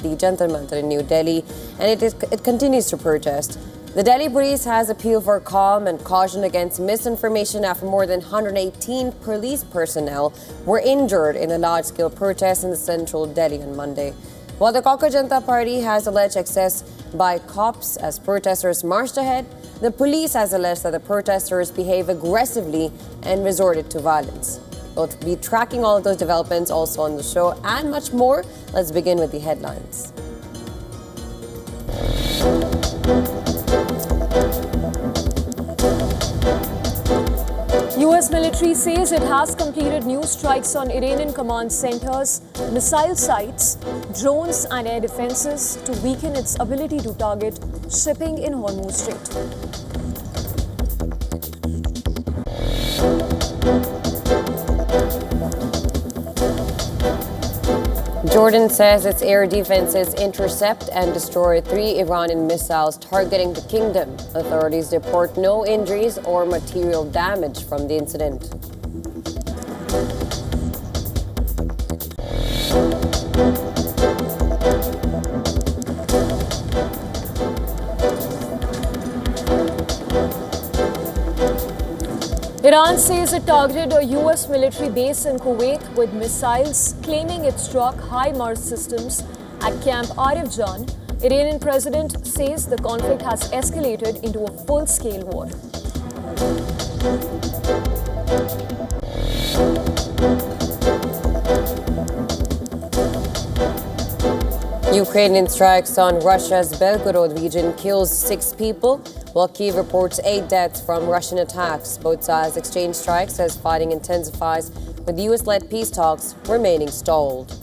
the Jantar Mantar in New Delhi, and it continues to protest. The Delhi police has appealed for calm and caution against misinformation after more than 118 police personnel were injured in a large-scale protest in the central Delhi on Monday. While the Cockroach Janata Party has alleged excess by cops as protesters marched ahead, the police has alleged that the protesters behaved aggressively and resorted to violence. We'll be tracking all of those developments also on the show and much more. Let's begin with the headlines. US military says it has completed new strikes on Iranian command centers, missile sites, drones and air defenses to weaken its ability to target shipping in Hormuz Strait. Jordan says its air defenses intercept and destroy 3 Iranian missiles targeting the kingdom. Authorities report no injuries or material damage from the incident. Iran says it targeted a US military base in Kuwait with missiles, claiming it struck HIMARS systems at Camp Arif Jan. Iranian president says the conflict has escalated into a full-scale war. Ukrainian strikes on Russia's Belgorod region kills 6 people, while Kyiv reports 8 deaths from Russian attacks. Both sides exchange strikes as fighting intensifies, with US-led peace talks remaining stalled.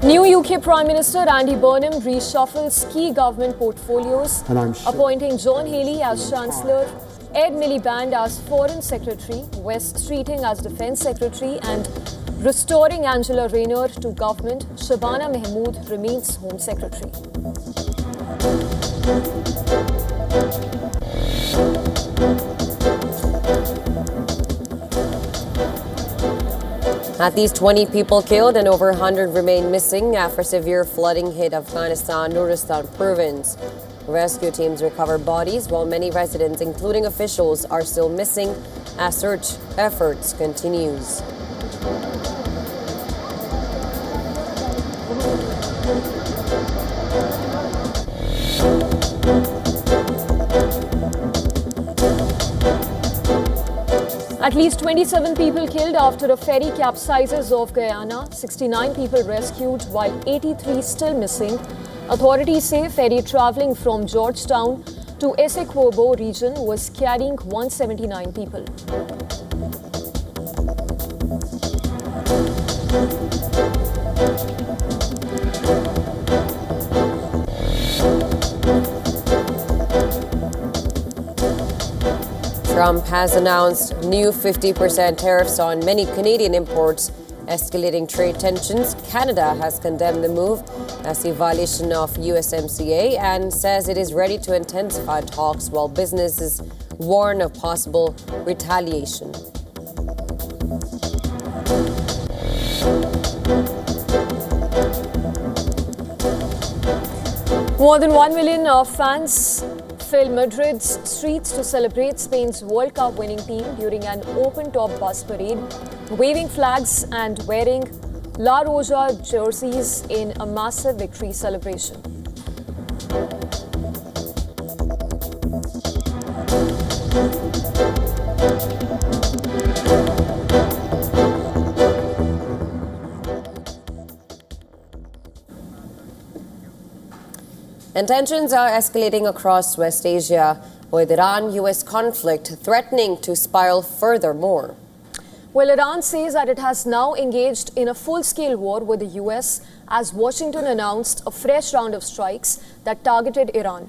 New UK Prime Minister Andy Burnham reshuffles key government portfolios, appointing John Healey as Chancellor, Ed Miliband as Foreign Secretary, Wes Streeting as Defence Secretary, and restoring Angela Rayner to government, Shabana Mahmood remains Home Secretary. At least 20 people killed and over 100 remain missing after severe flooding hit Afghanistan Nuristan province. Rescue teams recover bodies while many residents, including officials, are still missing as search efforts continues. At least 27 people killed after a ferry capsizes off Guyana, 69 people rescued while 83 still missing. Authorities say ferry travelling from Georgetown to Essequibo region was carrying 179 people. Trump has announced new 50% tariffs on many Canadian imports, escalating trade tensions. Canada has condemned the move as a violation of USMCA and says it is ready to intensify talks while businesses warn of possible retaliation. More than 1 million fans filled Madrid's streets to celebrate Spain's World Cup winning team during an open-top bus parade, waving flags and wearing La Roja jerseys in a massive victory celebration. And tensions are escalating across West Asia, with Iran-US conflict threatening to spiral furthermore. Well, Iran says that it has now engaged in a full-scale war with the US as Washington announced a fresh round of strikes that targeted Iran.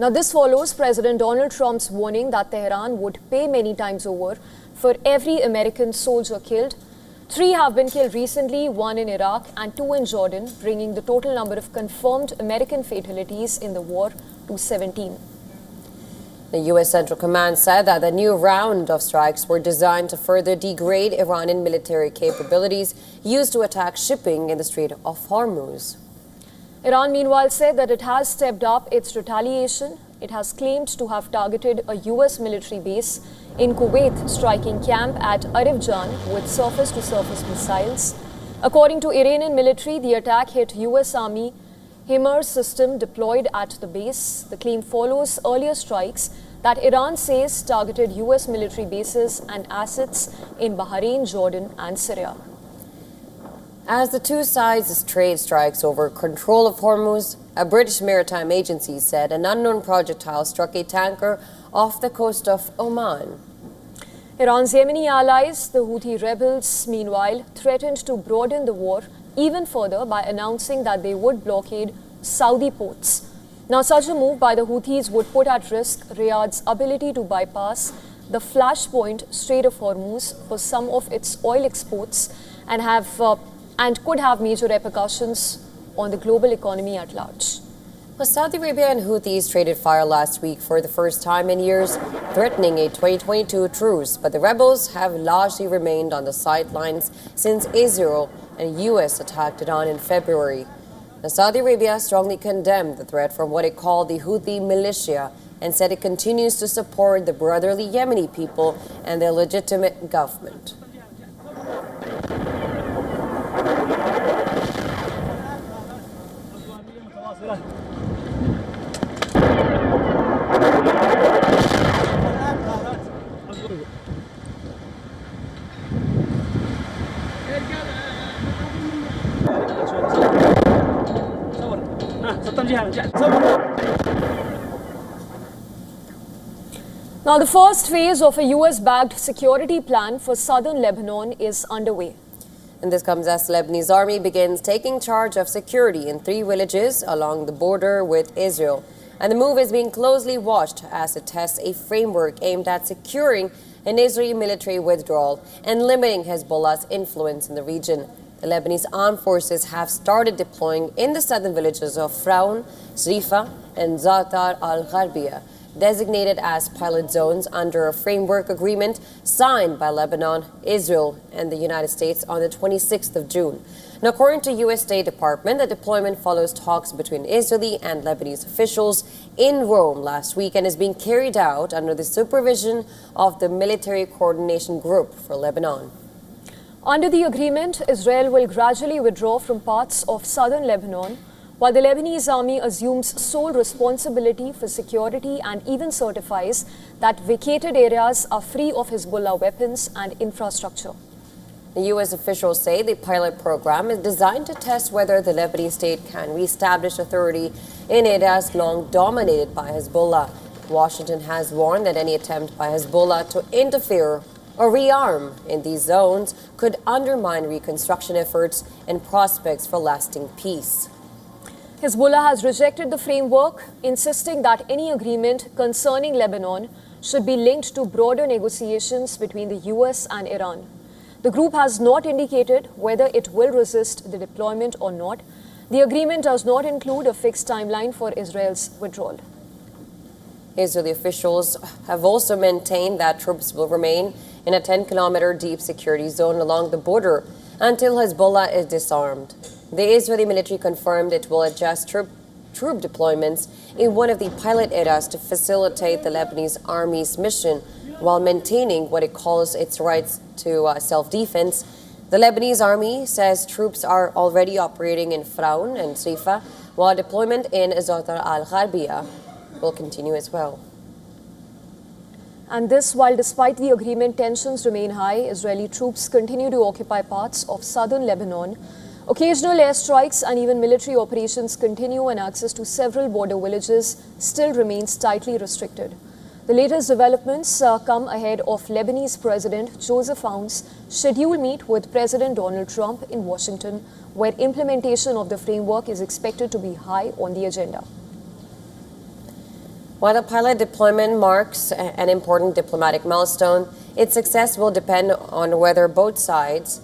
Now, this follows President Donald Trump's warning that Tehran would pay many times over for every American soldier killed. 3 have been killed recently, 1 in Iraq and 2 in Jordan, bringing the total number of confirmed American fatalities in the war to 17. The U.S. Central Command said that the new round of strikes were designed to further degrade Iranian military capabilities used to attack shipping in the Strait of Hormuz. Iran, meanwhile, said that it has stepped up its retaliation. It has claimed to have targeted a U.S. military base in Kuwait, striking camp at Arifjan with surface-to-surface missiles. According to Iranian military, the attack hit U.S. Army HIMARS system deployed at the base. The claim follows earlier strikes that Iran says targeted U.S. military bases and assets in Bahrain, Jordan, and Syria. As the two sides trade strikes over control of Hormuz, a British maritime agency said an unknown projectile struck a tanker off the coast of Oman. Iran's Yemeni allies, the Houthi rebels, meanwhile, threatened to broaden the war even further by announcing that they would blockade Saudi ports. Now, such a move by the Houthis would put at risk Riyadh's ability to bypass the flashpoint Strait of Hormuz for some of its oil exports and could have major repercussions on the global economy at large. Well, Saudi Arabia and Houthis traded fire last week for the first time in years, threatening a 2022 truce, but the rebels have largely remained on the sidelines since Israel and U.S. attacked Iran in February. Now, Saudi Arabia strongly condemned the threat from what it called the Houthi militia and said it continues to support the brotherly Yemeni people and their legitimate government. Now, the first phase of a US-backed security plan for southern Lebanon is underway. And this comes as the Lebanese army begins taking charge of security in 3 villages along the border with Israel. And the move is being closely watched as it tests a framework aimed at securing an Israeli military withdrawal and limiting Hezbollah's influence in the region. The Lebanese armed forces have started deploying in the southern villages of Fraun, Zrifa, and Zatar al-Gharbia, designated as pilot zones under a framework agreement signed by Lebanon, Israel, and the United States on the 26th of June. Now, according to U.S. State Department, the deployment follows talks between Israeli and Lebanese officials in Rome last week and is being carried out under the supervision of the Military Coordination Group for Lebanon. Under the agreement, Israel will gradually withdraw from parts of southern Lebanon, while the Lebanese army assumes sole responsibility for security and even certifies that vacated areas are free of Hezbollah weapons and infrastructure. The U.S. officials say the pilot program is designed to test whether the Lebanese state can reestablish authority in areas long dominated by Hezbollah. Washington has warned that any attempt by Hezbollah to interfere or rearm in these zones could undermine reconstruction efforts and prospects for lasting peace. Hezbollah has rejected the framework, insisting that any agreement concerning Lebanon should be linked to broader negotiations between the US and Iran. The group has not indicated whether it will resist the deployment or not. The agreement does not include a fixed timeline for Israel's withdrawal. Israeli officials have also maintained that troops will remain in a 10-kilometer deep security zone along the border until Hezbollah is disarmed. The Israeli military confirmed it will adjust troop deployments in one of the pilot areas to facilitate the Lebanese army's mission while maintaining what it calls its rights to self-defense. The Lebanese army says troops are already operating in Fraun and Sifa, while deployment in Zatar al-Gharbia will continue as well. And this while despite the agreement, tensions remain high. Israeli troops continue to occupy parts of southern Lebanon. Occasional airstrikes and even military operations continue, and access to several border villages still remains tightly restricted. The latest developments come ahead of Lebanese President Joseph Aoun's scheduled meet with President Donald Trump in Washington, where implementation of the framework is expected to be high on the agenda. While the pilot deployment marks an important diplomatic milestone, its success will depend on whether both sides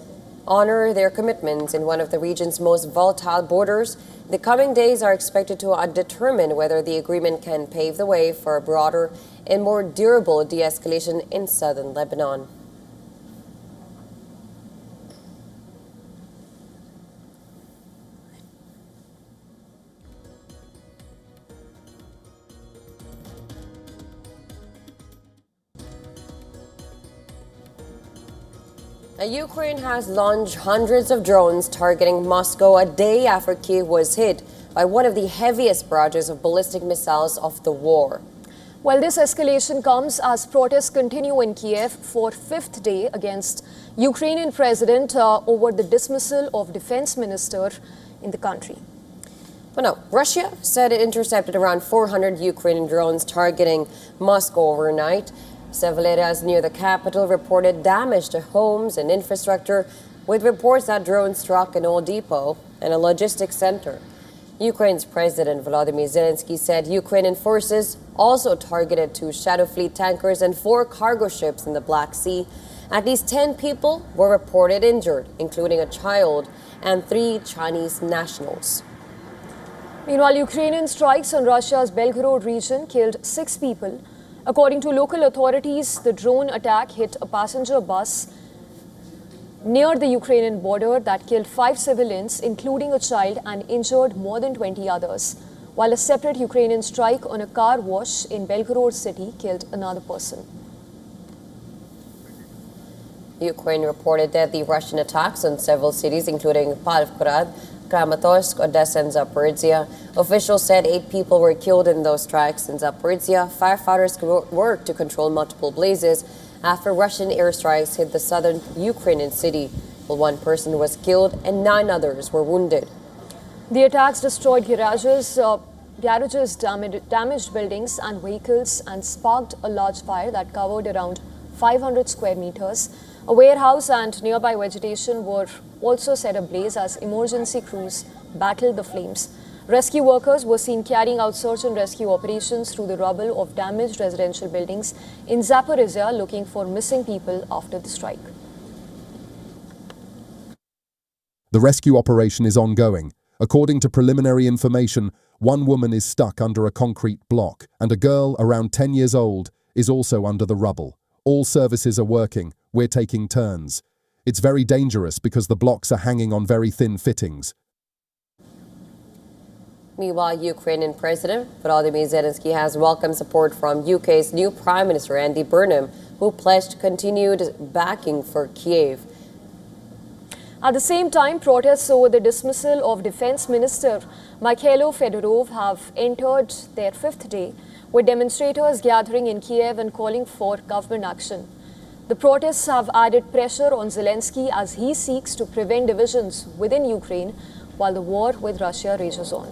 honor their commitments in one of the region's most volatile borders The coming days are expected to determine whether the agreement can pave the way for a broader and more durable de-escalation in southern Lebanon. Ukraine has launched hundreds of drones targeting Moscow a day after Kyiv was hit by one of the heaviest barrages of ballistic missiles of the war. Well, this escalation comes as protests continue in Kiev for fifth day against Ukrainian president over the dismissal of defense minister in the country. Well, no, Russia said it intercepted around 400 Ukrainian drones targeting Moscow overnight. Several areas near the capital reported damage to homes and infrastructure, with reports that drones struck an oil depot and a logistics center. Ukraine's President Volodymyr Zelensky said Ukrainian forces also targeted 2 Shadow Fleet tankers and 4 cargo ships in the Black Sea. At least 10 people were reported injured, including a child and 3 Chinese nationals. Meanwhile, Ukrainian strikes on Russia's Belgorod region killed 6 people. According to local authorities, the drone attack hit a passenger bus near the Ukrainian border that killed 5 civilians, including a child, and injured more than 20 others, while a separate Ukrainian strike on a car wash in Belgorod city killed another person. Ukraine reported deadly Russian attacks on several cities, including Pavlograd, Kramatorsk, Odessa, and Zaporizhia. Officials said 8 people were killed in those strikes in Zaporizhia. Firefighters worked to control multiple blazes after Russian airstrikes hit the southern Ukrainian city. Well, 1 person was killed and 9 others were wounded. The attacks destroyed garages, damaged buildings and vehicles, and sparked a large fire that covered around 500 square meters. A warehouse and nearby vegetation were also set ablaze as emergency crews battled the flames. Rescue workers were seen carrying out search and rescue operations through the rubble of damaged residential buildings in Zaporizhia, looking for missing people after the strike. The rescue operation is ongoing. According to preliminary information, 1 woman is stuck under a concrete block, and a girl around 10 years old is also under the rubble. All services are working. We're taking turns. It's very dangerous because the blocks are hanging on very thin fittings. Meanwhile, Ukrainian President Volodymyr Zelensky has welcomed support from UK's new Prime Minister Andy Burnham, who pledged continued backing for Kyiv. At the same time, protests over the dismissal of Defense Minister Mikhailo Fedorov have entered their 5th day, with demonstrators gathering in Kiev and calling for government action. The protests have added pressure on Zelensky as he seeks to prevent divisions within Ukraine while the war with Russia rages on.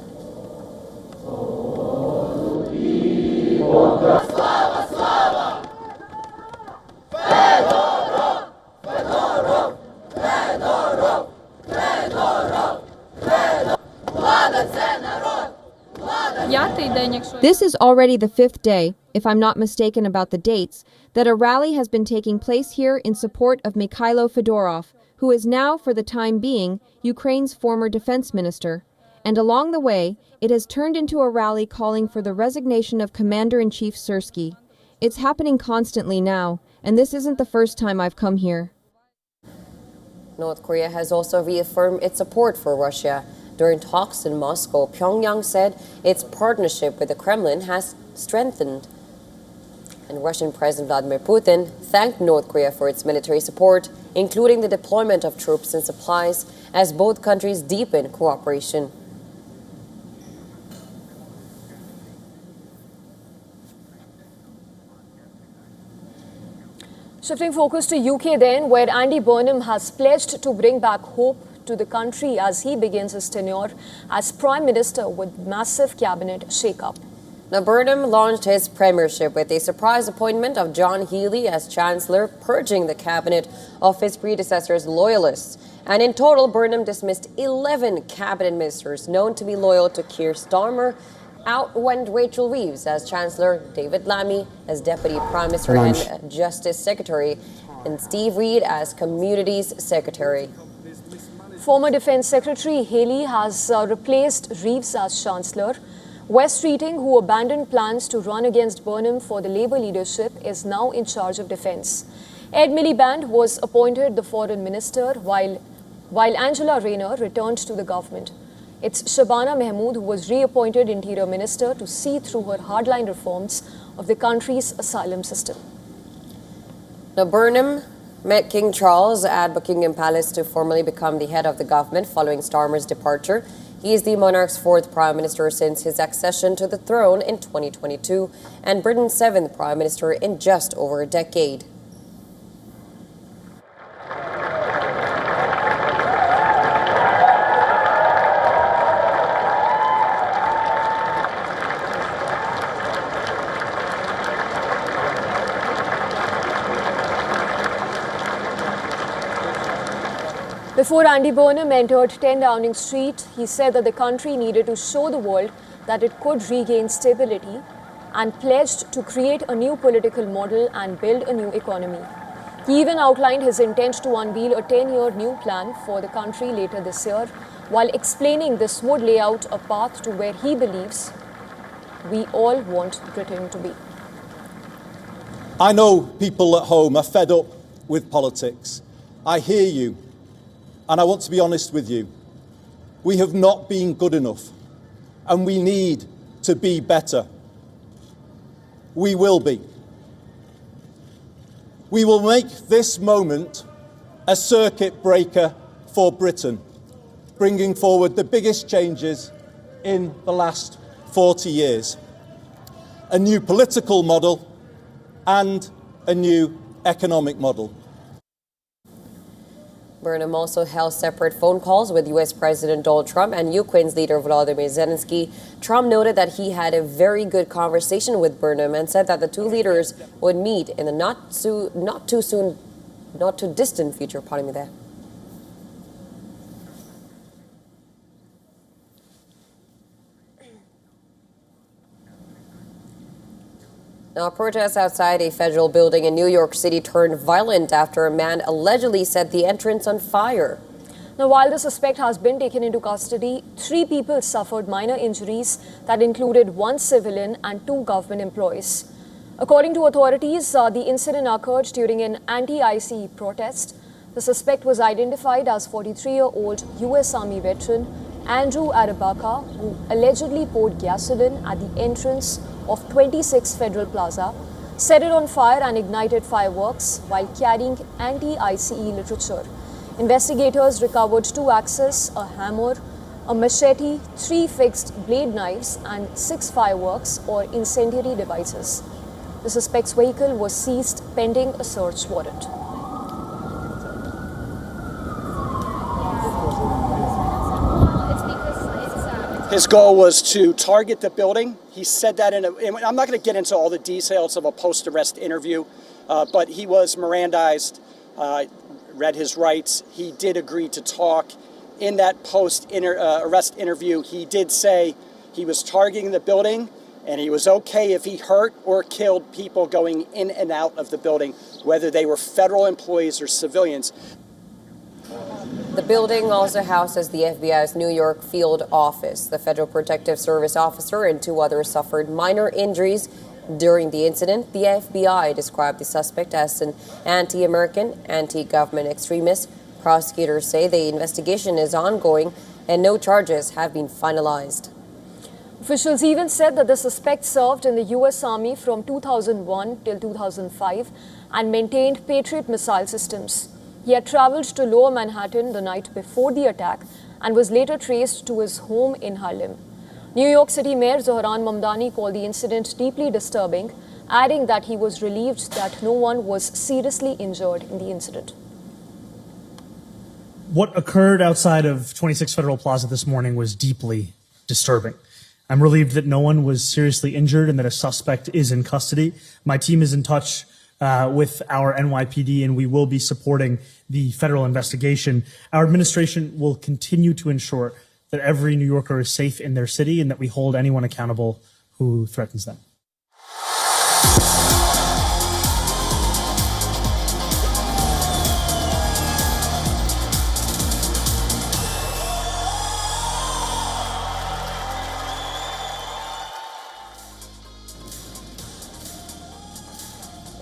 This is already the 5th day, if I'm not mistaken about the dates, that a rally has been taking place here in support of Mikhailo Fedorov, who is now, for the time being, Ukraine's former defense minister. And along the way, it has turned into a rally calling for the resignation of Commander-in-Chief Syrsky. It's happening constantly now, and this isn't the first time I've come here. North Korea has also reaffirmed its support for Russia. During talks in Moscow, Pyongyang said its partnership with the Kremlin has strengthened. And Russian President Vladimir Putin thanked North Korea for its military support, including the deployment of troops and supplies, as both countries deepen cooperation. Shifting focus to UK then, where Andy Burnham has pledged to bring back hope to the country as he begins his tenure as Prime Minister with massive cabinet shake-up. Now, Burnham launched his premiership with a surprise appointment of John Healey as Chancellor, purging the cabinet of his predecessor's loyalists. And in total, Burnham dismissed 11 cabinet ministers known to be loyal to Keir Starmer. Out went Rachel Reeves as Chancellor, David Lammy as Deputy Prime Minister and Justice Secretary, and Steve Reid as Communities Secretary. former Defense Secretary Haley has replaced Reeves as Chancellor. Wes Streeting, who abandoned plans to run against Burnham for the Labour leadership, is now in charge of defence. Ed Miliband was appointed the Foreign Minister, while Angela Rayner returned to the government. It's Shabana Mahmood who was reappointed Interior Minister to see through her hardline reforms of the country's asylum system. Now, Burnham met King Charles at Buckingham Palace to formally become the head of the government following Starmer's departure. He is the monarch's fourth prime minister since his accession to the throne in 2022 and Britain's seventh prime minister in just over a decade. Before Andy Burnham entered 10 Downing Street, he said that the country needed to show the world that it could regain stability and pledged to create a new political model and build a new economy. He even outlined his intent to unveil a 10-year new plan for the country later this year, while explaining this would lay out a path to where he believes we all want Britain to be. I know people at home are fed up with politics. I hear you. And I want to be honest with you. We have not been good enough, and we need to be better. We will be. We will make this moment a circuit breaker for Britain, bringing forward the biggest changes in the last 40 years. A new political model and a new economic model. Burnham also held separate phone calls with U.S. President Donald Trump and Ukraine's leader Volodymyr Zelensky. Trump noted that he had a very good conversation with Burnham and said that the two leaders would meet in the not too distant future. Pardon me there. Now, protests outside a federal building in New York City turned violent after a man allegedly set the entrance on fire. Now, while the suspect has been taken into custody, 3 people suffered minor injuries that included 1 civilian and 2 government employees. According to authorities, the incident occurred during an anti-ICE protest. The suspect was identified as 43-year-old U.S. Army veteran Andrew Arabaka, who allegedly poured gasoline at the entrance of 26 Federal Plaza, set it on fire and ignited fireworks while carrying anti-ICE literature. Investigators recovered 2 axes, a hammer, a machete, 3 fixed blade knives and 6 fireworks or incendiary devices. The suspect's vehicle was seized pending a search warrant. His goal was to target the building. He said that I'm not going to get into all the details of a post-arrest interview, but he was Mirandized, read his rights. He did agree to talk. In that post-arrest interview, he did say he was targeting the building and he was okay if he hurt or killed people going in and out of the building, whether they were federal employees or civilians. The building also houses the FBI's New York field office. The Federal Protective Service officer and 2 others suffered minor injuries during the incident. The FBI described the suspect as an anti-American, anti-government extremist. Prosecutors say the investigation is ongoing and no charges have been finalized. Officials even said that the suspect served in the U.S. Army from 2001 till 2005 and maintained Patriot missile systems. He had traveled to Lower Manhattan the night before the attack and was later traced to his home in Harlem. New York City Mayor Zohran Mamdani called the incident deeply disturbing, adding that he was relieved that no one was seriously injured in the incident. What occurred outside of 26 Federal Plaza this morning was deeply disturbing. I'm relieved that no one was seriously injured and that a suspect is in custody. My team is in touch with our NYPD, and we will be supporting the federal investigation. Our administration will continue to ensure that every New Yorker is safe in their city and that we hold anyone accountable who threatens them.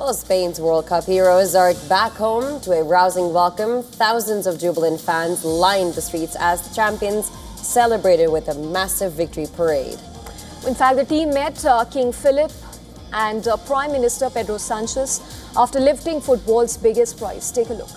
Well, Spain's World Cup heroes are back home to a rousing welcome. Thousands of jubilant fans lined the streets as the champions celebrated with a massive victory parade. In fact, the team met King Philip and Prime Minister Pedro Sanchez after lifting football's biggest prize. Take a look.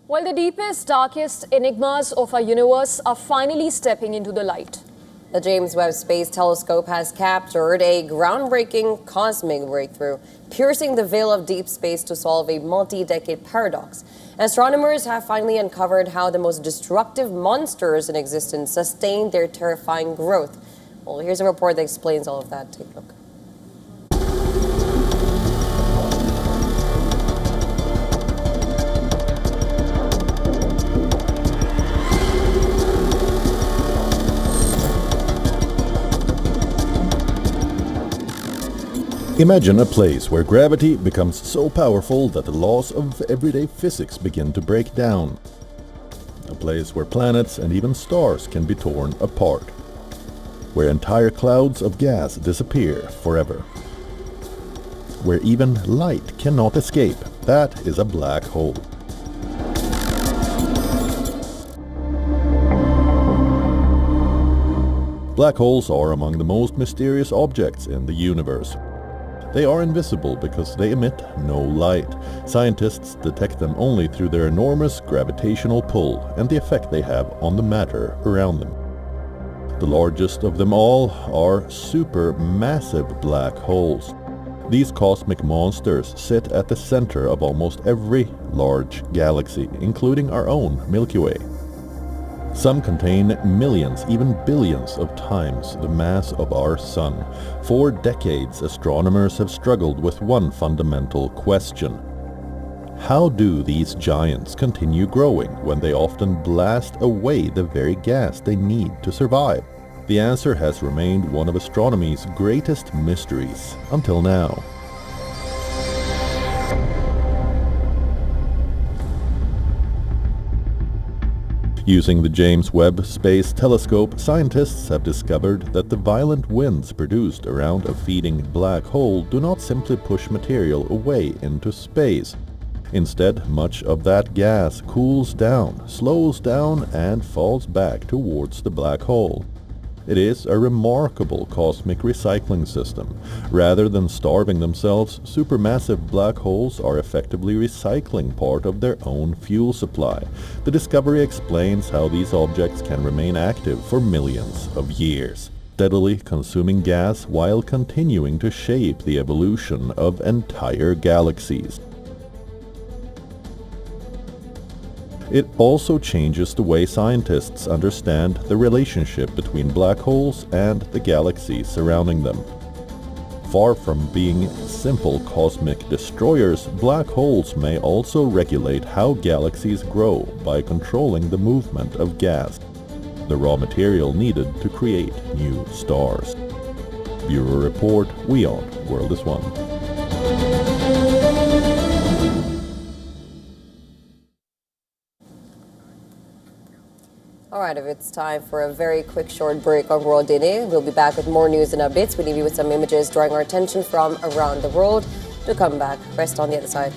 Well, the deepest, darkest enigmas of our universe are finally stepping into the light. The James Webb Space Telescope has captured a groundbreaking cosmic breakthrough, piercing the veil of deep space to solve a multi-decade paradox. Astronomers have finally uncovered how the most destructive monsters in existence sustain their terrifying growth. Well, here's a report that explains all of that. Take a look. Imagine a place where gravity becomes so powerful that the laws of everyday physics begin to break down. A place where planets and even stars can be torn apart. Where entire clouds of gas disappear forever. Where even light cannot escape. That is a black hole. Black holes are among the most mysterious objects in the universe. They are invisible because they emit no light. Scientists detect them only through their enormous gravitational pull and the effect they have on the matter around them. The largest of them all are supermassive black holes. These cosmic monsters sit at the center of almost every large galaxy, including our own Milky Way. Some contain millions, even billions of times the mass of our Sun. For decades, astronomers have struggled with one fundamental question. How do these giants continue growing when they often blast away the very gas they need to survive? The answer has remained one of astronomy's greatest mysteries until now. Using the James Webb Space Telescope, scientists have discovered that the violent winds produced around a feeding black hole do not simply push material away into space. Instead, much of that gas cools down, slows down, and falls back towards the black hole. It is a remarkable cosmic recycling system. Rather than starving themselves, supermassive black holes are effectively recycling part of their own fuel supply. The discovery explains how these objects can remain active for millions of years, steadily consuming gas while continuing to shape the evolution of entire galaxies. It also changes the way scientists understand the relationship between black holes and the galaxies surrounding them. Far from being simple cosmic destroyers, black holes may also regulate how galaxies grow by controlling the movement of gas, the raw material needed to create new stars. Bureau Report, WION World is One. All right, if it's time for a very quick short break on World Day, we'll be back with more news and updates. We leave you with some images drawing our attention from around the world. To come back, rest on the other side.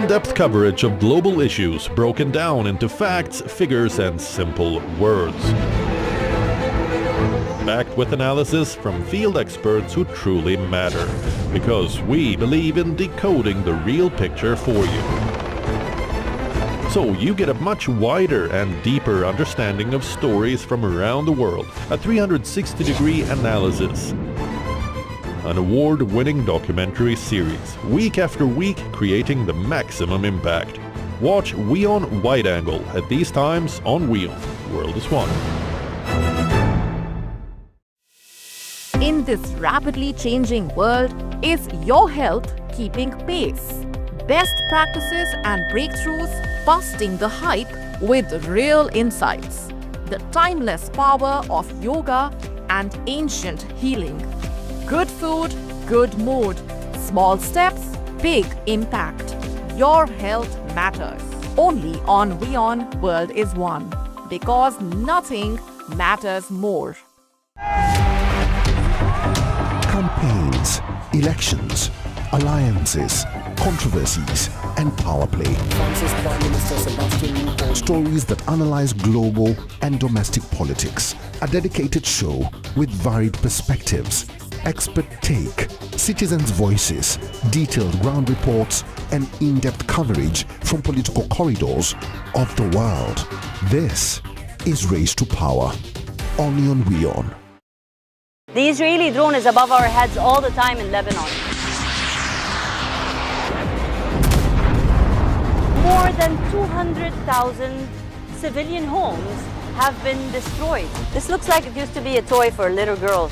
in-depth coverage of global issues broken down into facts, figures and simple words. Backed with analysis from field experts who truly matter, because we believe in decoding the real picture for you. So you get a much wider and deeper understanding of stories from around the world, a 360-degree analysis. An award-winning documentary series, week after week creating the maximum impact. Watch WION Wide Angle at these times on WION. World is One. In this rapidly changing world, is your health keeping pace? Best practices and breakthroughs busting the hype with real insights. The timeless power of yoga and ancient healing. Good food, good mood. Small steps, big impact. Your health matters. Only on WION World is One. Because nothing matters more. Campaigns, elections, alliances, controversies, and power play. Stories that analyze global and domestic politics. A dedicated show with varied perspectives, expert take, citizens' voices, detailed ground reports, and in-depth coverage from political corridors of the world. This is Race to Power, only on WION. The Israeli drone is above our heads all the time in Lebanon. More than 200,000 civilian homes have been destroyed. This looks like it used to be a toy for a little girl.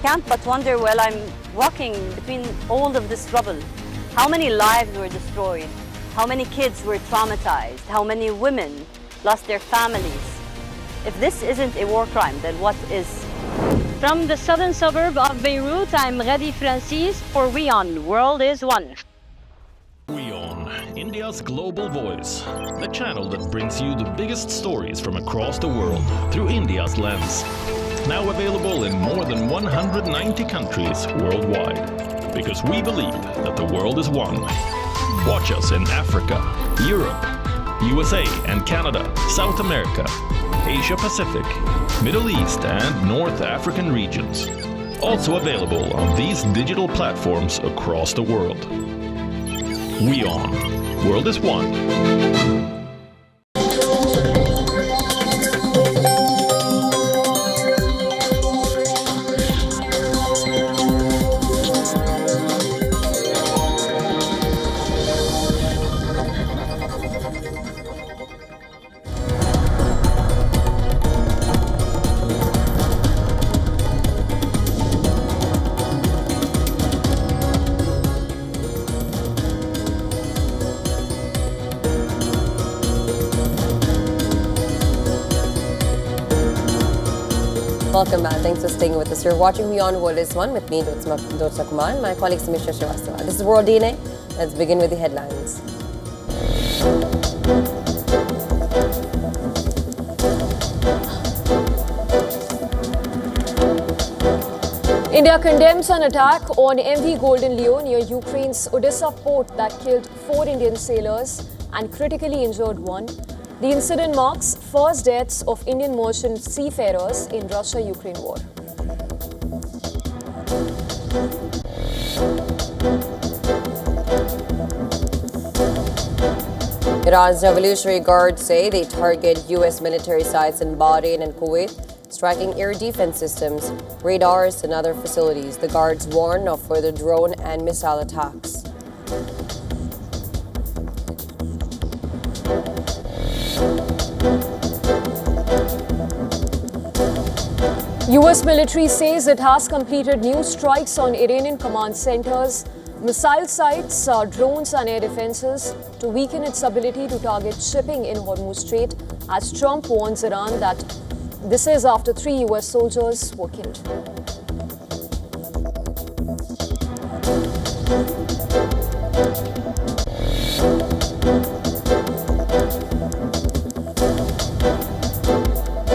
Can't but wonder while I'm walking between all of this rubble, how many lives were destroyed, how many kids were traumatized, how many women lost their families. If this isn't a war crime, then what is? From the southern suburb of Beirut, I'm Radi Francis for WION World is One. WION, India's global voice, the channel that brings you the biggest stories from across the world through India's lens. Now available in more than 190 countries worldwide. Because we believe that the world is one. Watch us in Africa, Europe, USA and Canada, South America, Asia Pacific, Middle East and North African regions. Also available on these digital platforms across the world. WION, World is One. Welcome back. Thanks for staying with us. You're watching WION World is One with me, Dotsa Kumar, my colleague Samisha Srivastava. This is World DNA. Let's begin with the headlines. India condemns an attack on MV Golden Leo near Ukraine's Odessa port that killed 4 Indian sailors and critically injured 1. The incident marks first deaths of Indian merchant seafarers in Russia-Ukraine war. Iran's Revolutionary Guard say they target U.S. military sites in Bahrain and Kuwait, striking air defense systems, radars, and other facilities. The guards warn of further drone and missile attacks. U.S. military says it has completed new strikes on Iranian command centers, missile sites, drones and air defenses to weaken its ability to target shipping in Hormuz Strait, as Trump warns Iran that this is after 3 U.S. soldiers were killed.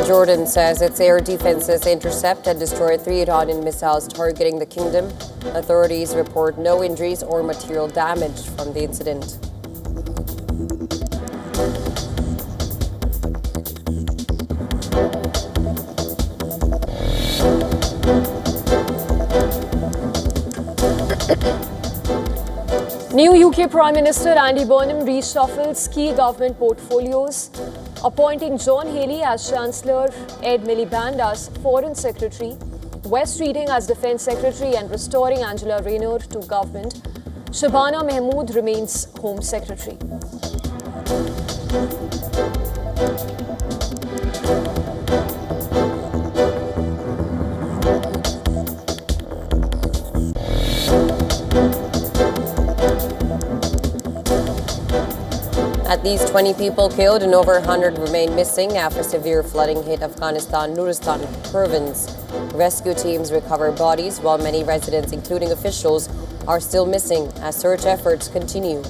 Jordan says its air defenses intercept and destroyed 3 Iranian missiles targeting the kingdom. Authorities report no injuries or material damage from the incident. New UK Prime Minister Andy Burnham reshuffles key government portfolios, appointing John Healey as Chancellor, Ed Miliband as Foreign Secretary, Wes Streeting as Defence Secretary and restoring Angela Rayner to government. Shabana Mahmood remains Home Secretary. At least 20 people killed and over 100 remain missing after severe flooding hit Afghanistan Nuristan province. Rescue teams recover bodies while many residents, including officials, are still missing as search efforts continue.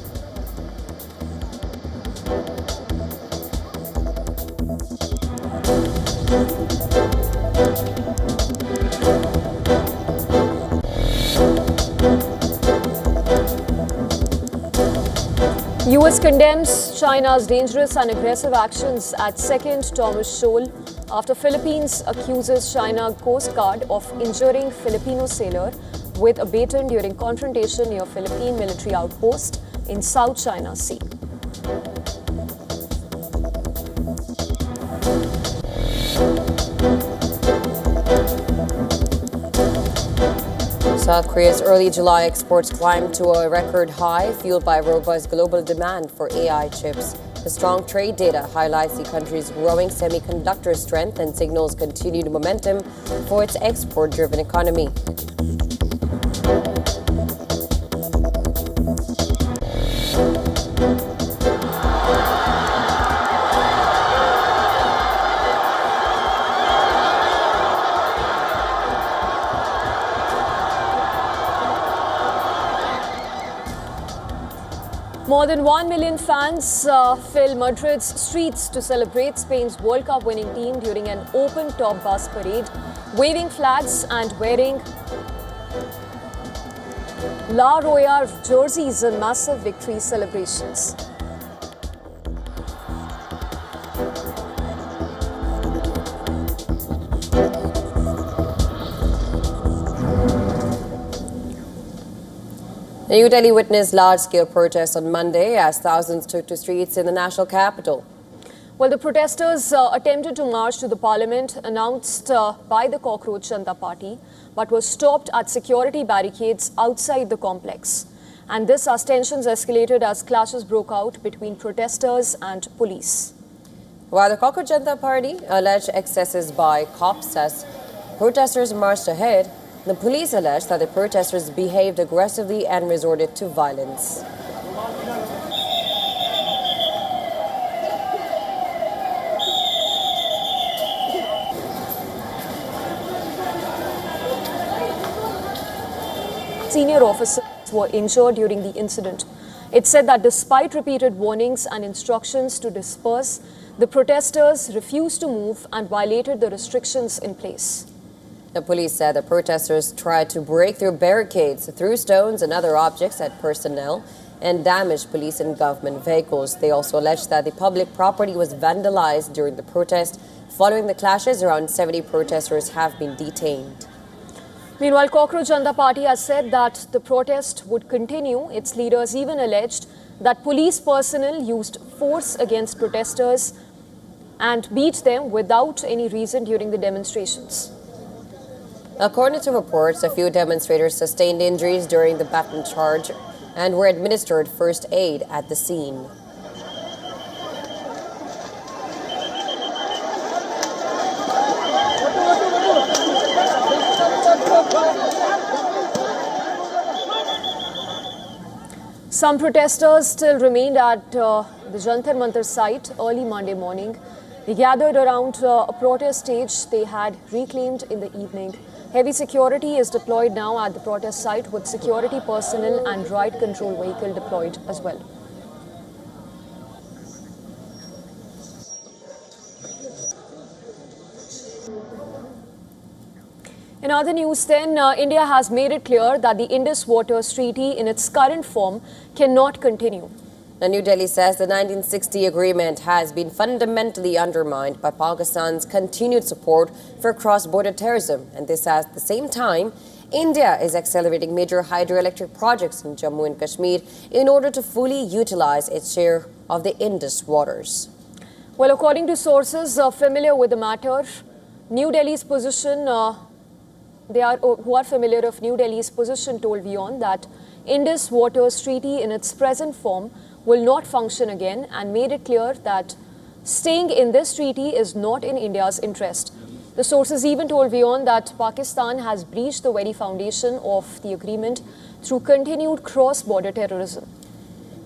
US condemns China's dangerous and aggressive actions at Second Thomas Shoal after Philippines accuses China Coast Guard of injuring Filipino sailor with a baton during confrontation near Philippine military outpost in South China Sea. South Korea's early July exports climbed to a record high, fueled by robust global demand for AI chips. The strong trade data highlights the country's growing semiconductor strength and signals continued momentum for its export-driven economy. More than 1 million fans fill Madrid's streets to celebrate Spain's World Cup winning team during an open-top bus parade, waving flags and wearing La Roya jerseys in massive victory celebrations. New Delhi witnessed large-scale protests on Monday as thousands took to streets in the national capital. Well, the protesters attempted to march to the parliament announced by the Cockroach Janta Party, but were stopped at security barricades outside the complex. And this as tensions escalated as clashes broke out between protesters and police. While the Cockroach Janta Party alleged excesses by cops as protesters marched ahead, the police alleged that the protesters behaved aggressively and resorted to violence. Senior officers were injured during the incident. It said that despite repeated warnings and instructions to disperse, the protesters refused to move and violated the restrictions in place. The police said the protesters tried to break through barricades, threw stones and other objects at personnel, and damaged police and government vehicles. They also alleged that the public property was vandalized during the protest. Following the clashes, around 70 protesters have been detained. Meanwhile, Cockroach Janta Party has said that the protest would continue. Its leaders even alleged that police personnel used force against protesters and beat them without any reason during the demonstrations. According to reports, a few demonstrators sustained injuries during the baton charge and were administered first aid at the scene. Some protesters still remained at the Jantar Mantar site early Monday morning. They gathered around a protest stage they had reclaimed in the evening. Heavy security is deployed now at the protest site with security personnel and riot control vehicle deployed as well. In other news then, India has made it clear that the Indus Waters Treaty in its current form cannot continue. Now, New Delhi says the 1960 agreement has been fundamentally undermined by Pakistan's continued support for cross-border terrorism, and this at the same time India is accelerating major hydroelectric projects in Jammu and Kashmir in order to fully utilize its share of the Indus waters. Well, according to sources familiar with the matter, New Delhi's position, who are familiar of New Delhi's position, told WION that Indus Waters Treaty in its present form will not function again, and made it clear that staying in this treaty is not in India's interest. The sources even told WION that Pakistan has breached the very foundation of the agreement through continued cross-border terrorism.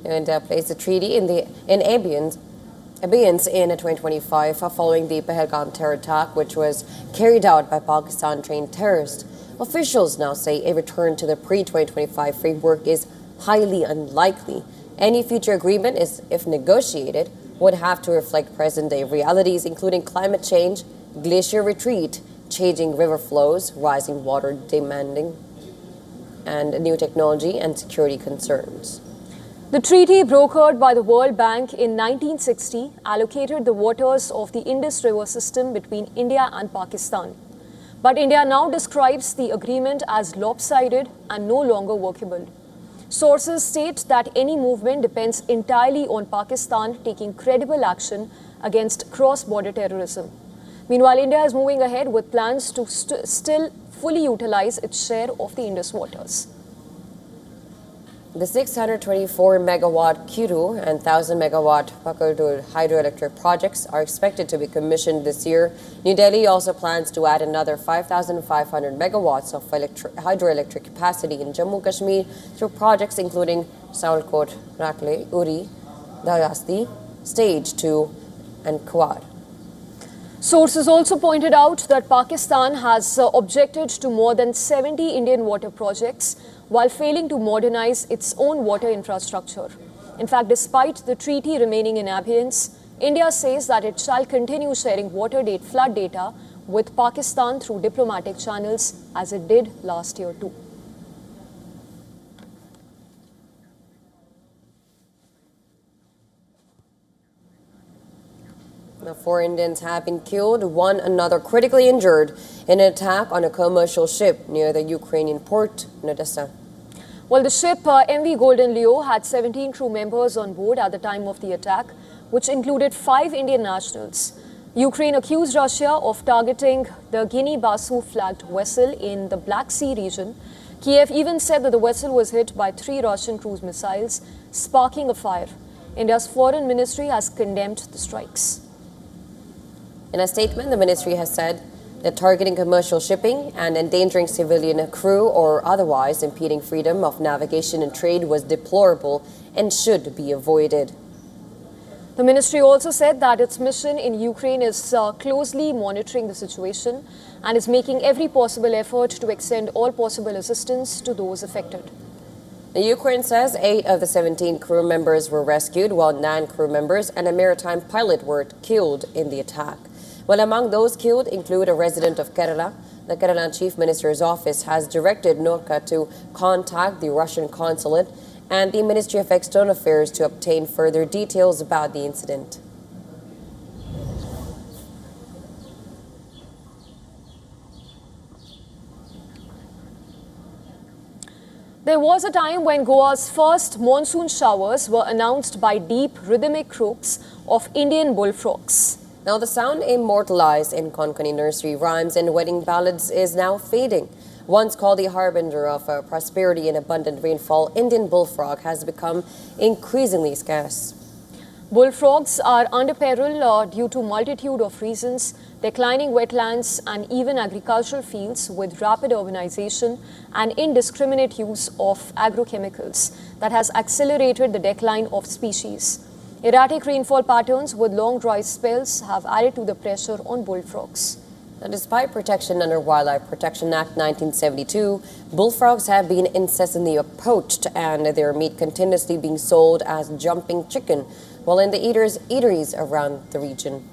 India placed the treaty in abeyance in 2025 following the Pahalgam terror attack, which was carried out by Pakistan-trained terrorists. Officials now say a return to the pre-2025 framework is highly unlikely. Any future agreement, if negotiated, would have to reflect present-day realities, including climate change, glacier retreat, changing river flows, rising water demanding, and new technology and security concerns. The treaty, brokered by the World Bank in 1960, allocated the waters of the Indus River system between India and Pakistan. But India now describes the agreement as lopsided and no longer workable. Sources state that any movement depends entirely on Pakistan taking credible action against cross-border terrorism. Meanwhile, India is moving ahead with plans to still fully utilize its share of the Indus waters. The 624 megawatt Kuru and 1000 megawatt Pakardur hydroelectric projects are expected to be commissioned this year. New Delhi also plans to add another 5,500 megawatts of hydroelectric capacity in Jammu and Kashmir through projects including Saulkot, Rakle, Uri, Dayasti, Stage 2 and Quad. Sources also pointed out that Pakistan has objected to more than 70 Indian water projects while failing to modernize its own water infrastructure. In fact, despite the treaty remaining in abeyance, India says that it shall continue sharing flood data with Pakistan through diplomatic channels, as it did last year too. Now, 4 Indians have been killed, one another critically injured in an attack on a commercial ship near the Ukrainian port, Odessa. Well, the ship MV Golden Leo had 17 crew members on board at the time of the attack, which included 5 Indian nationals. Ukraine accused Russia of targeting the Guinea-Bissau flagged vessel in the Black Sea region. Kiev even said that the vessel was hit by 3 Russian cruise missiles, sparking a fire. India's foreign ministry has condemned the strikes. In a statement, the ministry has said that targeting commercial shipping and endangering civilian crew or otherwise impeding freedom of navigation and trade was deplorable and should be avoided. The ministry also said that its mission in Ukraine is closely monitoring the situation and is making every possible effort to extend all possible assistance to those affected. Ukraine says 8 of the 17 crew members were rescued, while 9 crew members and a maritime pilot were killed in the attack. Well, among those killed include a resident of Kerala. The Kerala Chief Minister's office has directed NORCA to contact the Russian consulate and the Ministry of External Affairs to obtain further details about the incident. There was a time when Goa's first monsoon showers were announced by deep rhythmic croaks of Indian bullfrogs. Now, the sound immortalized in Konkani nursery rhymes and wedding ballads is now fading. Once called the harbinger of prosperity and abundant rainfall, Indian bullfrog has become increasingly scarce. Bullfrogs are under peril due to multitude of reasons: declining wetlands and even agricultural fields with rapid urbanization and indiscriminate use of agrochemicals that has accelerated the decline of species. Erratic rainfall patterns with long dry spells have added to the pressure on bullfrogs. Now, despite protection under Wildlife Protection Act 1972, bullfrogs have been incessantly poached and their meat continuously being sold as jumping chicken while in the eateries around the region.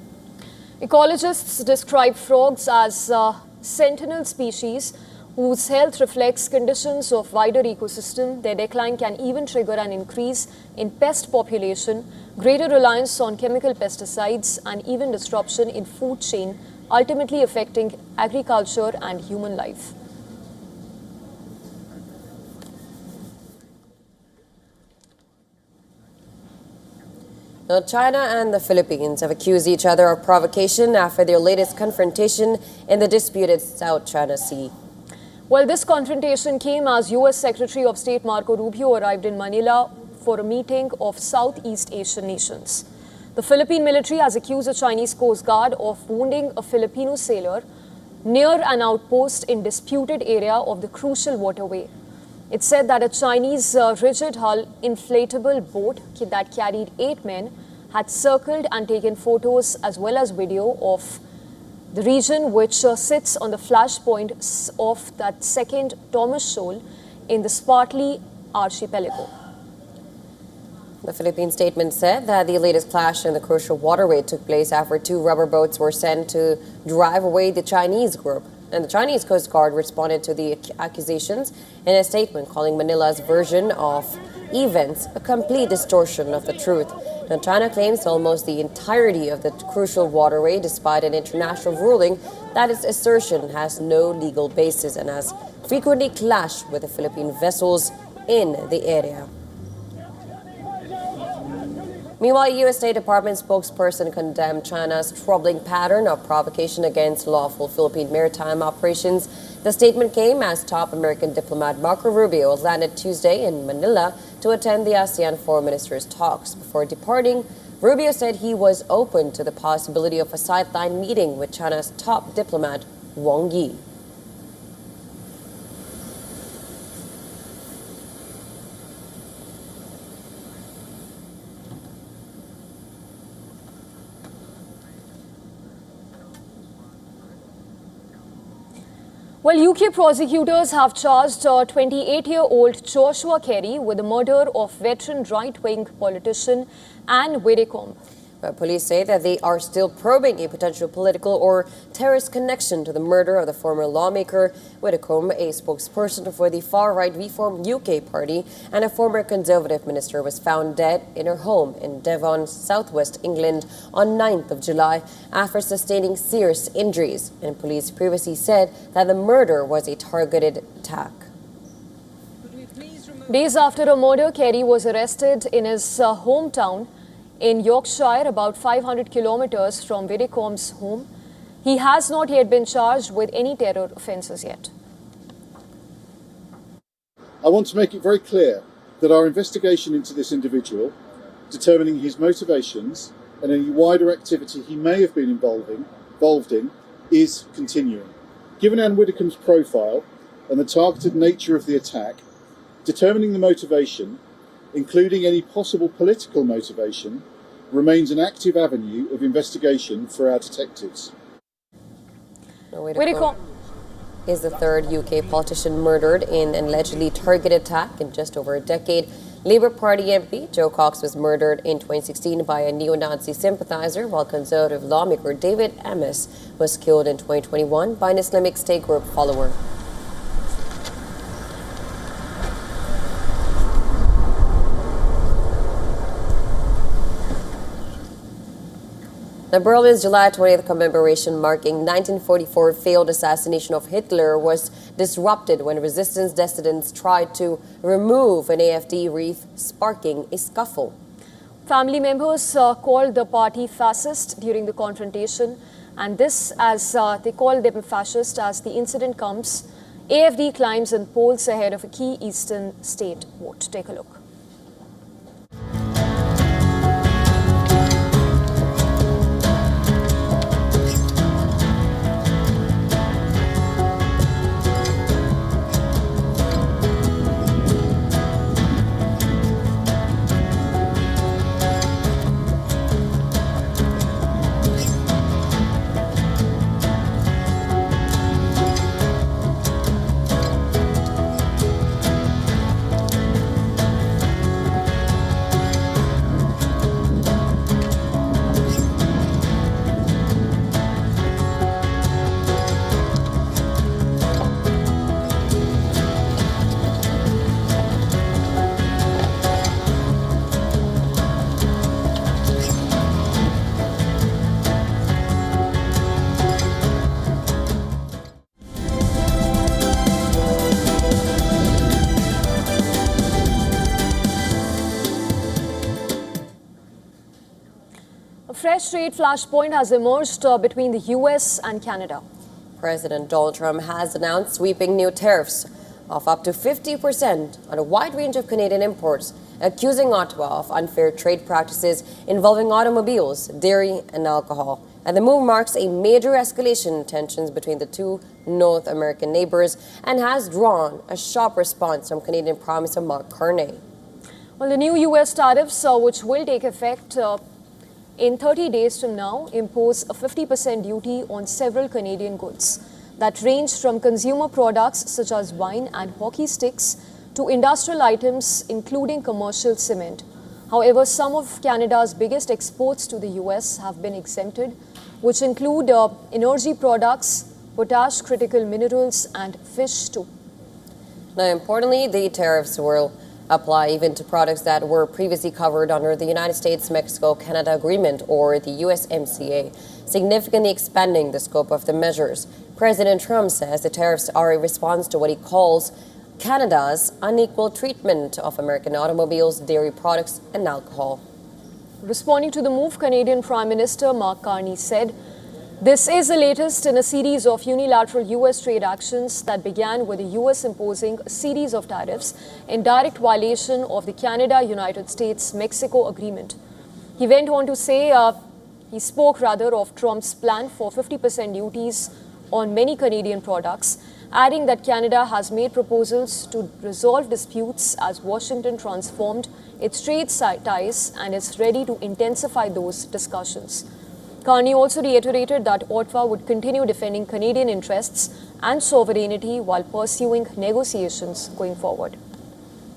Ecologists describe frogs as sentinel species whose health reflects conditions of wider ecosystem. Their decline can even trigger an increase in pest population, greater reliance on chemical pesticides, and even disruption in food chain, ultimately affecting agriculture and human life. Now, China and the Philippines have accused each other of provocation after their latest confrontation in the disputed South China Sea. Well, this confrontation came as U.S. Secretary of State Marco Rubio arrived in Manila for a meeting of Southeast Asian nations. The Philippine military has accused the Chinese Coast Guard of wounding a Filipino sailor near an outpost in disputed area of the crucial waterway. It said that a Chinese rigid-hull inflatable boat that carried 8 men had circled and taken photos as well as video of the region, which sits on the flashpoint of that second Thomas Shoal in the Spratly archipelago. The Philippine statement said that the latest clash in the crucial waterway took place after 2 rubber boats were sent to drive away the Chinese group. And the Chinese Coast Guard responded to the accusations in a statement calling Manila's version of events a complete distortion of the truth. Now, China claims almost the entirety of the crucial waterway despite an international ruling that its assertion has no legal basis and has frequently clashed with the Philippine vessels in the area. Meanwhile, U.S. State Department spokesperson condemned China's troubling pattern of provocation against lawful Philippine maritime operations. The statement came as top American diplomat Marco Rubio landed Tuesday in Manila to attend the ASEAN Foreign Ministers' talks. Before departing, Rubio said he was open to the possibility of a sideline meeting with China's top diplomat, Wang Yi. Well, UK prosecutors have charged 28-year-old Joshua Kerry with the murder of veteran right-wing politician Anne Widdecombe. But police say that they are still probing a potential political or terrorist connection to the murder of the former lawmaker Widdecombe. A spokesperson for the far-right Reform UK party and a former Conservative minister was found dead in her home in Devon, southwest England on 9th of July after sustaining serious injuries. And police previously said that the murder was a targeted attack. Days after a murder, Kerry was arrested in his hometown in Yorkshire, about 500 kilometers from Widdecombe's home. He has not yet been charged with any terror offences yet. I want to make it very clear that our investigation into this individual, determining his motivations and any wider activity he may have been involved in, is continuing. Given Anne Widdecombe's profile and the targeted nature of the attack, determining the motivation, including any possible political motivation, remains an active avenue of investigation for our detectives. Widdecombe is the third UK politician murdered in an allegedly targeted attack in just over a decade. Labour Party MP Joe Cox was murdered in 2016 by a neo-Nazi sympathizer, while Conservative lawmaker David Amis was killed in 2021 by an Islamic State group follower. Now, Berlin's July 20th commemoration marking 1944 failed assassination of Hitler was disrupted when resistance dissidents tried to remove an AfD wreath, sparking a scuffle. Family members called the party fascist during the confrontation, and this as they called them fascist as the incident comes. AfD climbs in polls ahead of a key eastern state vote. Take a look. A fresh trade flashpoint has emerged between the US and Canada. President Donald Trump has announced sweeping new tariffs of up to 50% on a wide range of Canadian imports, accusing Ottawa of unfair trade practices involving automobiles, dairy, and alcohol. And the move marks a major escalation in tensions between the two North American neighbors and has drawn a sharp response from Canadian Prime Minister Mark Carney. Well, the new US tariffs, which will take effect in 30 days from now, impose a 50% duty on several Canadian goods that range from consumer products such as wine and hockey sticks to industrial items including commercial cement. However, some of Canada's biggest exports to the US have been exempted, which include energy products, potash, critical minerals, and fish too. Now, importantly, the tariffs will apply even to products that were previously covered under the United States-Mexico-Canada Agreement, or the USMCA, significantly expanding the scope of the measures. President Trump says the tariffs are a response to what he calls Canada's unequal treatment of American automobiles, dairy products, and alcohol. Responding to the move, Canadian Prime Minister Mark Carney said, "This is the latest in a series of unilateral US trade actions that began with the US imposing a series of tariffs in direct violation of the Canada-United States-Mexico Agreement." He went on to say, he spoke of Trump's plan for 50% duties on many Canadian products, adding that Canada has made proposals to resolve disputes as Washington transformed its trade ties and is ready to intensify those discussions. Carney also reiterated that Ottawa would continue defending Canadian interests and sovereignty while pursuing negotiations going forward.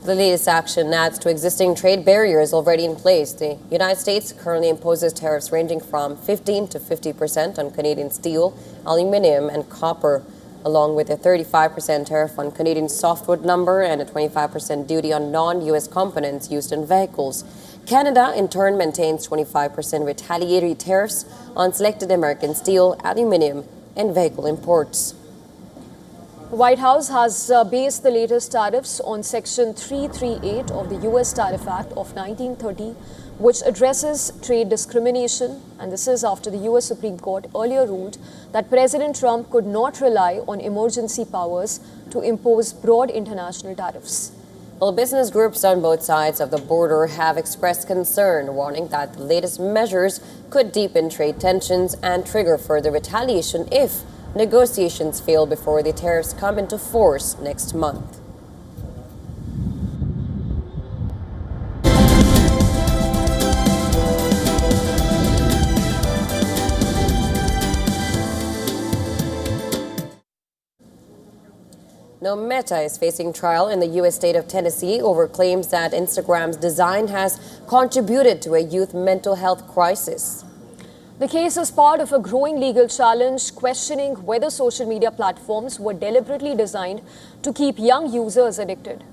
The latest action adds to existing trade barriers already in place. The United States currently imposes tariffs ranging from 15 to 50% on Canadian steel, aluminum, and copper, along with a 35% tariff on Canadian softwood lumber and a 25% duty on non-US components used in vehicles. Canada, in turn, maintains 25% retaliatory tariffs on selected American steel, aluminum, and vehicle imports. The White House has based the latest tariffs on Section 338 of the U.S. Tariff Act of 1930, which addresses trade discrimination, and this is after the U.S. Supreme Court earlier ruled that President Trump could not rely on emergency powers to impose broad international tariffs. Well, business groups on both sides of the border have expressed concern, warning that the latest measures could deepen trade tensions and trigger further retaliation if negotiations fail before the tariffs come into force next month. Now, Meta is facing trial in the U.S. state of Tennessee over claims that Instagram's design has contributed to a youth mental health crisis. The case is part of a growing legal challenge questioning whether social media platforms were deliberately designed to keep young users addicted.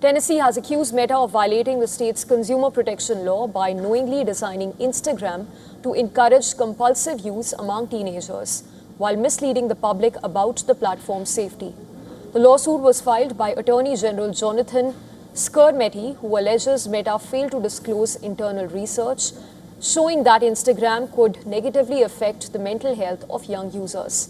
Tennessee has accused Meta of violating the state's consumer protection law by knowingly designing Instagram to encourage compulsive use among teenagers, while misleading the public about the platform's safety. The lawsuit was filed by Attorney General Jonathan Skrmetti, who alleges Meta failed to disclose internal research showing that Instagram could negatively affect the mental health of young users.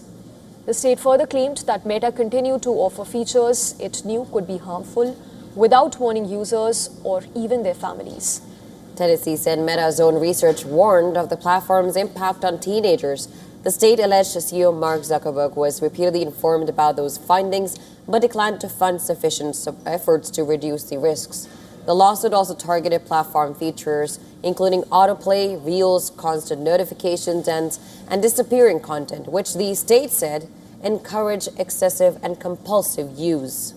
The state further claimed that Meta continued to offer features it knew could be harmful without warning users or even their families. Tennessee said Meta's own research warned of the platform's impact on teenagers. The state alleged CEO Mark Zuckerberg was repeatedly informed about those findings, but declined to fund sufficient efforts to reduce the risks. The lawsuit also targeted platform features, including autoplay, reels, constant notifications, and disappearing content, which the state said encourage excessive and compulsive use.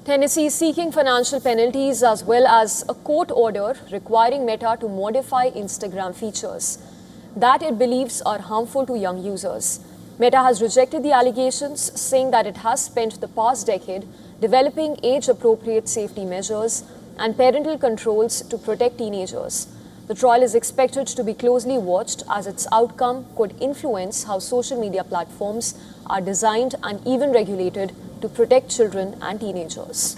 Tennessee is seeking financial penalties as well as a court order requiring Meta to modify Instagram features that it believes are harmful to young users. Meta has rejected the allegations, saying that it has spent the past decade developing age-appropriate safety measures and parental controls to protect teenagers. The trial is expected to be closely watched as its outcome could influence how social media platforms are designed and even regulated to protect children and teenagers.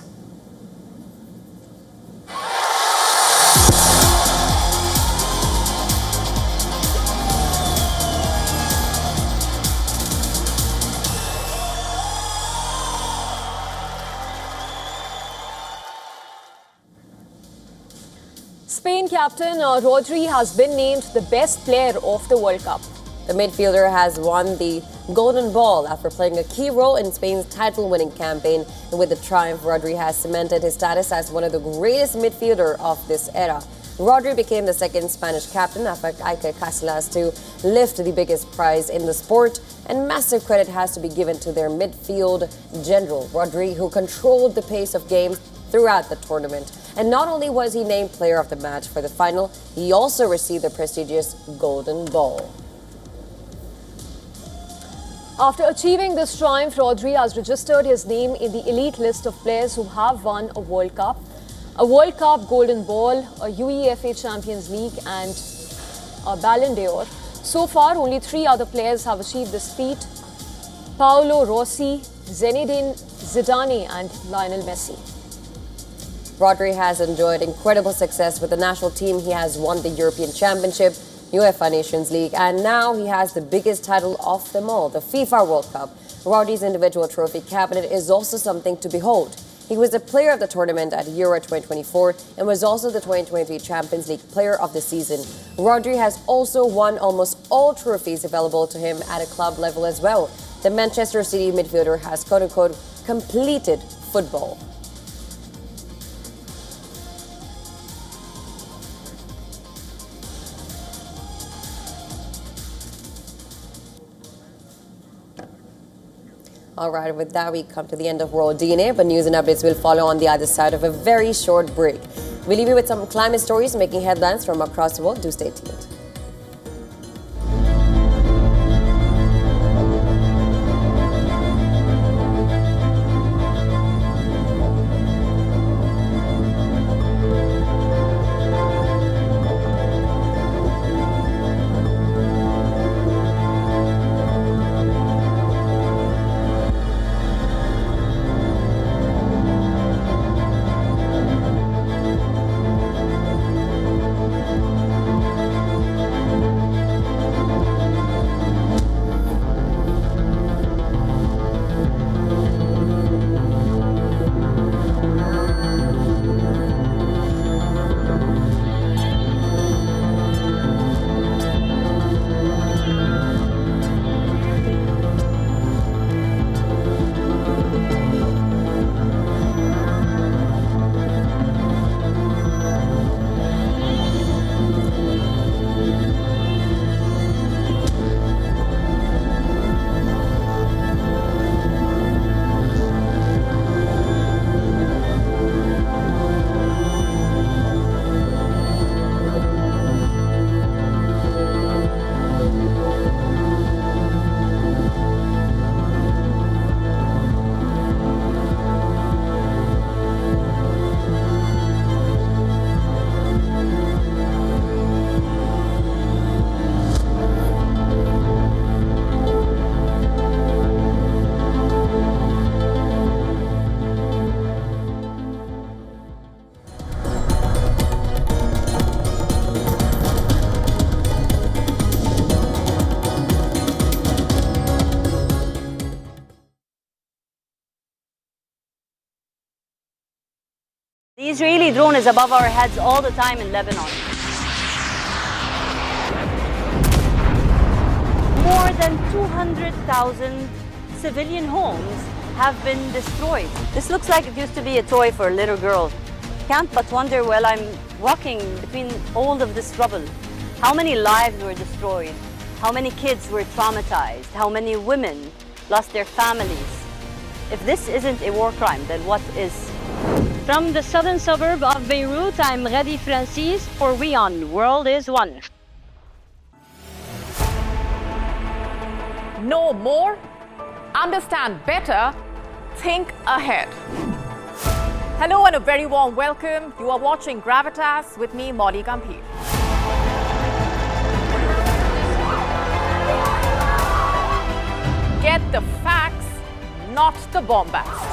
captain Rodri has been named the best player of the World Cup. The midfielder has won the Golden Ball after playing a key role in Spain's title-winning campaign. And with the triumph, Rodri has cemented his status as one of the greatest midfielders of this era. Rodri became the second Spanish captain after Iker Casillas to lift the biggest prize in the sport, and massive credit has to be given to their midfield general, Rodri, who controlled the pace of games throughout the tournament. And not only was he named player of the match for the final, he also received the prestigious Golden Ball. After achieving this triumph, Rodri has registered his name in the elite list of players who have won a World Cup, Golden Ball, a UEFA Champions League and a Ballon d'Or. So far, only 3 other players have achieved this feat: Paolo Rossi, Zinedine Zidane and Lionel Messi. Rodri has enjoyed incredible success with the national team. He has won the European Championship, UEFA Nations League, and now he has the biggest title of them all, the FIFA World Cup. Rodri's individual trophy cabinet is also something to behold. He was the player of the tournament at Euro 2024 and was also the 2023 Champions League Player of the Season. Rodri has also won almost all trophies available to him at a club level as well. The Manchester City midfielder has quote-unquote completed football. All right, with that, we come to the end of World DNA, but news and updates will follow on the other side of a very short break. We leave you with some climate stories making headlines from across the world. Do stay tuned. The Israeli drone is above our heads all the time in Lebanon. More than 200,000 civilian homes have been destroyed. This looks like it used to be a toy for a little girl. Can't but wonder while I'm walking between all of this rubble, how many lives were destroyed, how many kids were traumatized, how many women lost their families. If this isn't a war crime, then what is? From the southern suburb of Beirut, I'm Radi Francis for WION The World is One. Know more, understand better, think ahead. Hello and a very warm welcome. You are watching Gravitas with me, Molly Gambhir. Get the facts, not the bombast.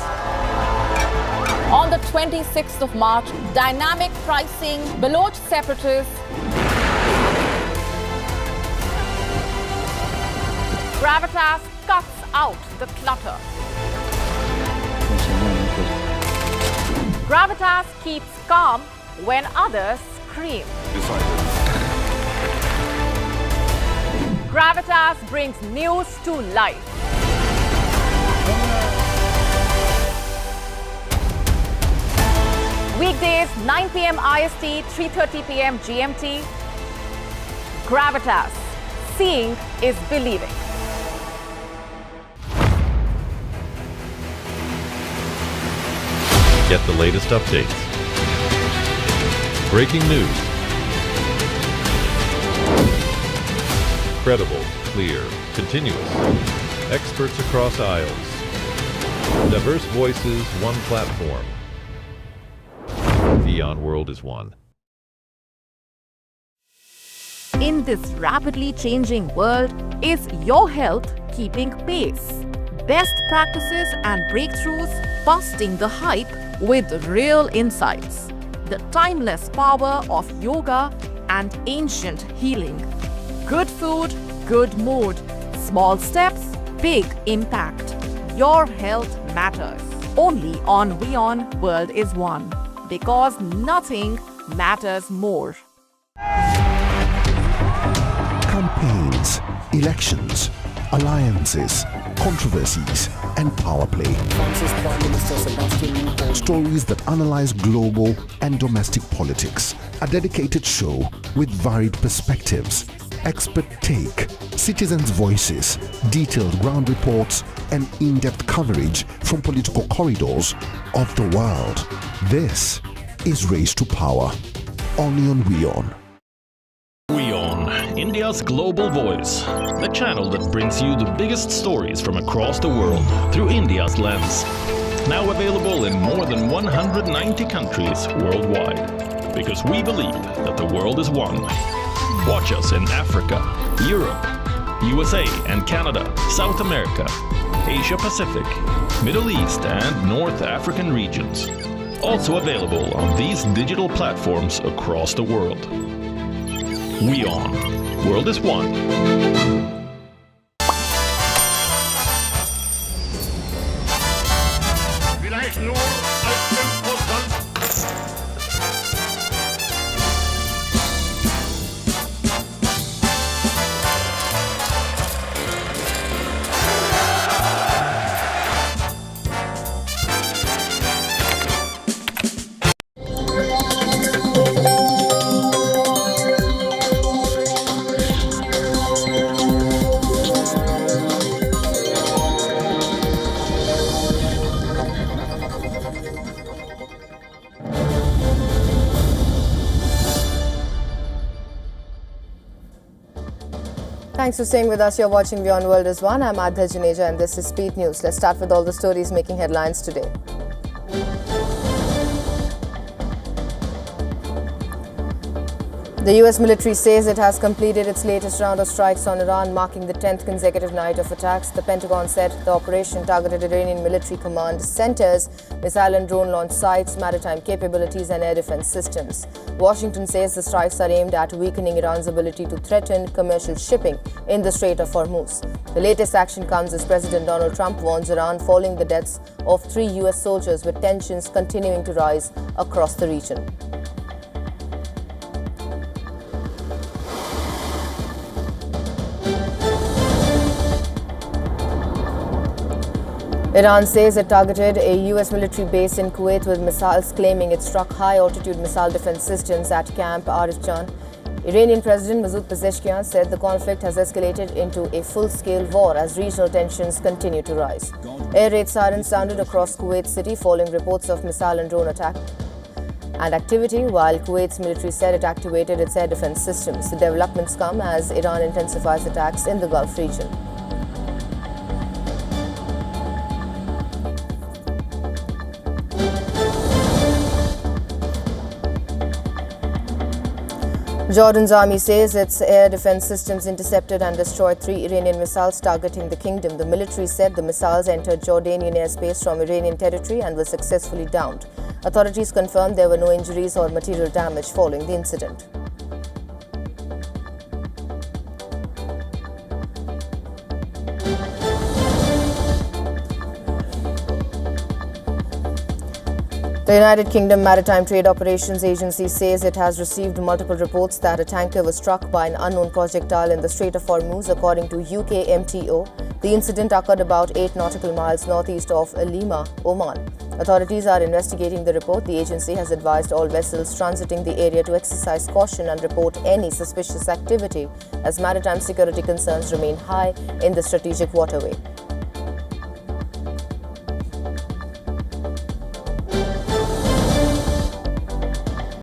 On the 26th of March, dynamic pricing, Baloch separatists, Gravitas cuts out the clutter. Gravitas keeps calm when others cream. Gravitas brings news to life. Weekdays 9 p.m. IST, 3:30 p.m. GMT. Gravitas. Seeing is believing. Get the latest updates. Breaking news. Credible, clear, continuous. Experts across aisles. Diverse voices, one platform. WION World is one. In this rapidly changing world, is your health keeping pace? Best practices and breakthroughs busting the hype with real insights. The timeless power of yoga and ancient healing. Good food, good mood. Small steps, big impact. Your health matters. Only on WION World is One. Because nothing matters more. Campaigns, elections, alliances, controversies, and power play. Stories that analyze global and domestic politics. A dedicated show with varied perspectives, expert take, citizens' voices, detailed ground reports, and in-depth coverage from political corridors of the world. This is Race to Power, only on WION. WION, India's global voice, the channel that brings you the biggest stories from across the world through India's lens. Now available in more than 190 countries worldwide. Because we believe that the world is one. Watch us in Africa, Europe, USA and Canada, South America, Asia Pacific, Middle East and North African regions. Also available on these digital platforms across the world. WION. World is one. Thanks for staying with us. You're watching WION World is One. I'm Adha Juneja and this is Speed News. Let's start with all the stories making headlines today. The US military says it has completed its latest round of strikes on Iran, marking the 10th consecutive night of attacks. The Pentagon said the operation targeted Iranian military command centers, missile and drone launch sites, maritime capabilities and air defense systems. Washington says the strikes are aimed at weakening Iran's ability to threaten commercial shipping in the Strait of Hormuz. The latest action comes as President Donald Trump warns Iran following the deaths of 3 US soldiers, with tensions continuing to rise across the region. Iran says it targeted a US military base in Kuwait with missiles, claiming it struck high-altitude missile defense systems at Camp Arifjan. Iranian President Masoud Pezeshkian said the conflict has escalated into a full-scale war as regional tensions continue to rise. Air raid sirens sounded across Kuwait City following reports of missile and drone attack and activity, while Kuwait's military said it activated its air defense systems. The developments come as Iran intensifies attacks in the Gulf region. Jordan's army says its air defense systems intercepted and destroyed 3 Iranian missiles targeting the kingdom. The military said the missiles entered Jordanian airspace from Iranian territory and were successfully downed. Authorities confirmed there were no injuries or material damage following the incident. The United Kingdom Maritime Trade Operations Agency says it has received multiple reports that a tanker was struck by an unknown projectile in the Strait of Hormuz, according to UK MTO. The incident occurred about 8 nautical miles northeast of Lima, Oman. Authorities are investigating the report. The agency has advised all vessels transiting the area to exercise caution and report any suspicious activity, as maritime security concerns remain high in the strategic waterway.